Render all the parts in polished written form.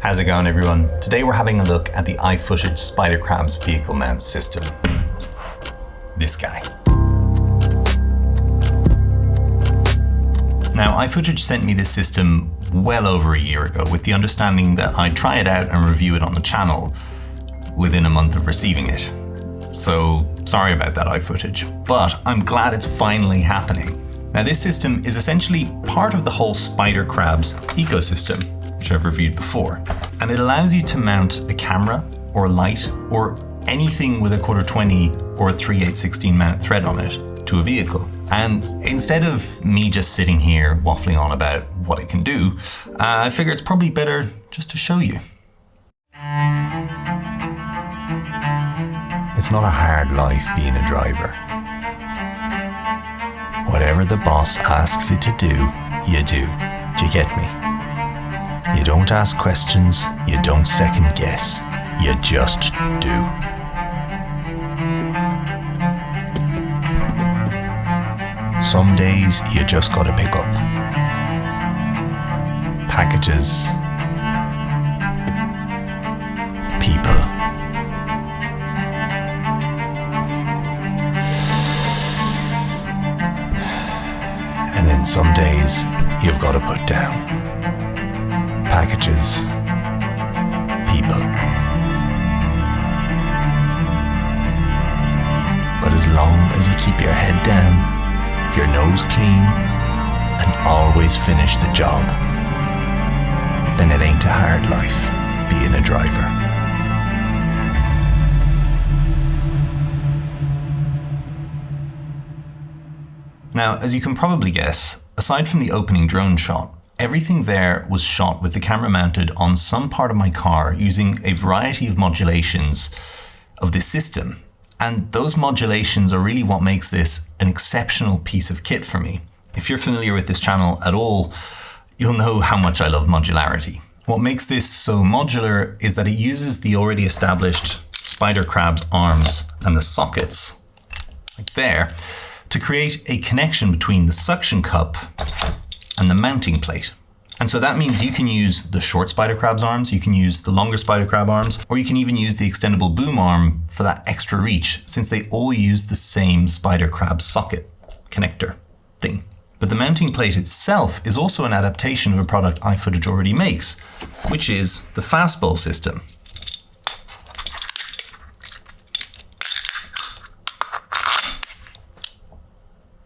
How's it going, everyone? Today we're having a look at the iFootage SpiderCrabs Vehicle Mount System. This guy. Now, iFootage sent me this system well over a year ago with the understanding that I'd try it out and review it on the channel within a month of receiving it. So, sorry about that, iFootage, but I'm glad it's finally happening. Now, this system is essentially part of the whole SpiderCrabs ecosystem, which I've reviewed before, and it allows you to mount a camera or a light or anything with a 1/4-20 or a 3/8/16 mount thread on it to a vehicle. And instead of me just sitting here waffling on about what it can do, I figure it's probably better just to show you. It's not a hard life being a driver. Whatever the boss asks you to do, you do. Do you get me? You don't ask questions, you don't second guess, you just do. Some days you just gotta pick up packages, people, and then some days you've gotta put down packages, people. But as long as you keep your head down, your nose clean, and always finish the job, then it ain't a hard life being a driver. Now, as you can probably guess, aside from the opening drone shot, everything there was shot with the camera mounted on some part of my car using a variety of modulations of this system. And those modulations are really what makes this an exceptional piece of kit for me. If you're familiar with this channel at all, you'll know how much I love modularity. What makes this so modular is that it uses the already established SpiderCrabs arms and the sockets, like there, to create a connection between the suction cup and the mounting plate. And so that means you can use the short SpiderCrabs arms, you can use the longer SpiderCrab arms, or you can even use the extendable boom arm for that extra reach, since they all use the same SpiderCrab socket connector thing. But the mounting plate itself is also an adaptation of a product iFootage already makes, which is the fastball system.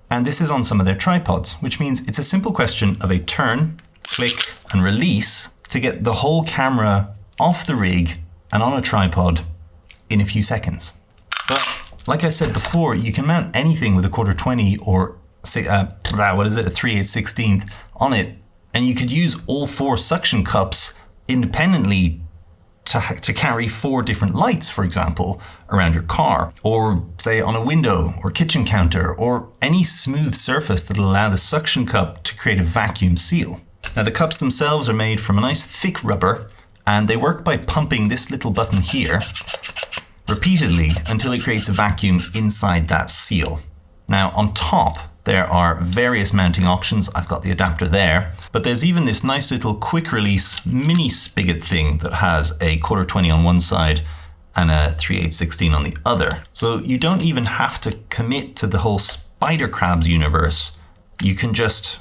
And this is on some of their tripods, which means it's a simple question of a turn, click, and release to get the whole camera off the rig and on a tripod in a few seconds. But like I said before, you can mount anything with a 1/4-20 or a 3/8/16 on it, and you could use all 4 suction cups independently to carry 4 different lights, for example, around your car, or say on a window or kitchen counter, or any smooth surface that'll allow the suction cup to create a vacuum seal. Now, the cups themselves are made from a nice thick rubber, and they work by pumping this little button here repeatedly until it creates a vacuum inside that seal. Now, on top, there are various mounting options. I've got the adapter there, but there's even this nice little quick release mini spigot thing that has a 1/4-20 on one side and a 3/8/16 on the other. So you don't even have to commit to the whole SpiderCrabs universe. You can just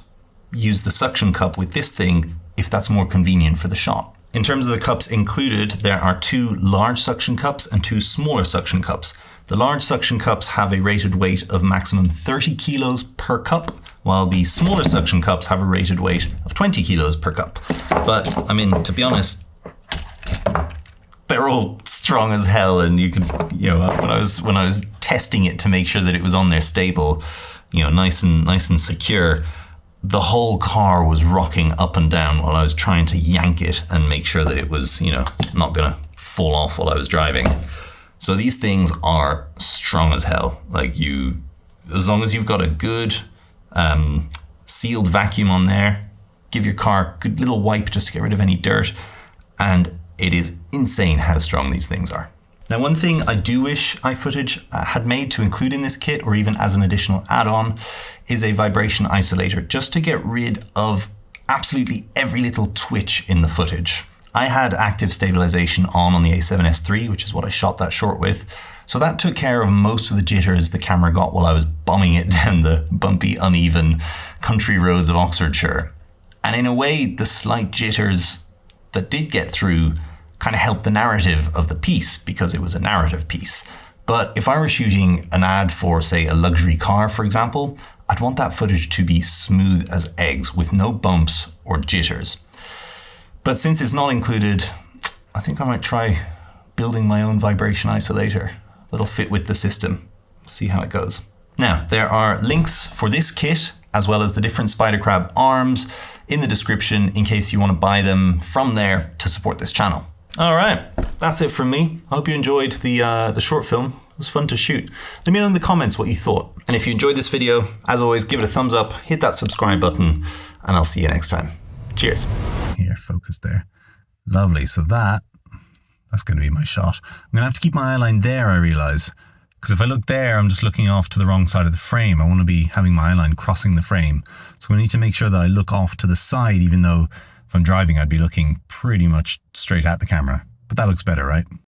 use the suction cup with this thing if that's more convenient for the shot. In terms of the cups included, there are 2 large suction cups and 2 smaller suction cups. The large suction cups have a rated weight of maximum 30 kilos per cup, while the smaller suction cups have a rated weight of 20 kilos per cup. But I mean, to be honest, they're all strong as hell, and you can, when I was testing it to make sure that it was on there stable, nice and secure, the whole car was rocking up and down while I was trying to yank it and make sure that it was, not gonna fall off while I was driving. So these things are strong as hell. As long as you've got a good sealed vacuum on there, give your car a good little wipe just to get rid of any dirt, and it is insane how strong these things are. Now, one thing I do wish iFootage had made to include in this kit, or even as an additional add-on, is a vibration isolator, just to get rid of absolutely every little twitch in the footage. I had active stabilization on the A7S III, which is what I shot that short with. So that took care of most of the jitters the camera got while I was bombing it down the bumpy, uneven country roads of Oxfordshire. And in a way, the slight jitters that did get through kind of helped the narrative of the piece, because it was a narrative piece. But if I were shooting an ad for, say, a luxury car, for example, I'd want that footage to be smooth as eggs with no bumps or jitters. But since it's not included, I think I might try building my own vibration isolator that'll fit with the system. See how it goes. Now, there are links for this kit, as well as the different SpiderCrab arms, in the description in case you want to buy them from there to support this channel. All right, that's it from me. I hope you enjoyed the short film. It was fun to shoot. Let me know in the comments what you thought. And if you enjoyed this video, as always, give it a thumbs up, hit that subscribe button, and I'll see you next time. Cheers. Here, focus there. Lovely, so that's gonna be my shot. I'm gonna have to keep my eye line there, I realize. Because if I look there, I'm just looking off to the wrong side of the frame. I want to be having my eye line crossing the frame. So I need to make sure that I look off to the side, even though if I'm driving, I'd be looking pretty much straight at the camera. But that looks better, right?